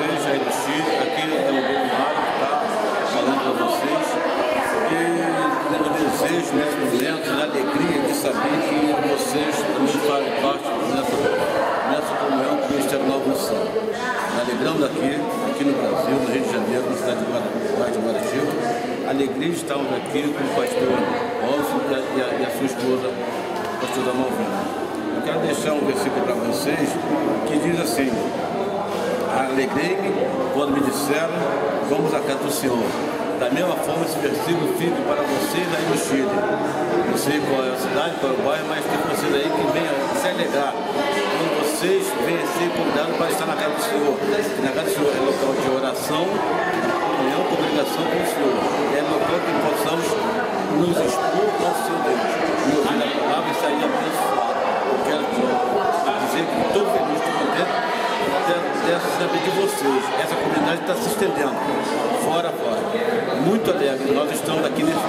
vocês aí do Chile, aqui é o Bruno Mário que está falando para vocês. E eu desejo nesse momento a alegria de saber que vocês também fazem parte nessa comunhão com o Ministério Novo do São. Me alegramos aqui no Brasil, no Rio de Janeiro, na cidade de Guaratiba. A alegria de estarmos aqui com o pastor Rolfo e a sua esposa, a pastora Malvina. Eu quero deixar um versículo para vocês que diz assim: alegrei-me quando me disseram, vamos à casa do Senhor. Da mesma forma, esse versículo fica para vocês aí no Chile. Não sei qual é a cidade, qual é o bairro, mas tem vocês aí que venham se alegrar quando vocês venham ser convidados para estar na casa do Senhor. E na casa do Senhor é local de oração, comunhão, comunicação com o Senhor. É local que possamos nos expor ao Senhor Deus. E ouvir a palavra e sair abençoado. Eu quero dizer que estou feliz, estou contente de saber de vocês. Essa comunidade está se estendendo, fora. Muito alegre. Nós estamos aqui nesse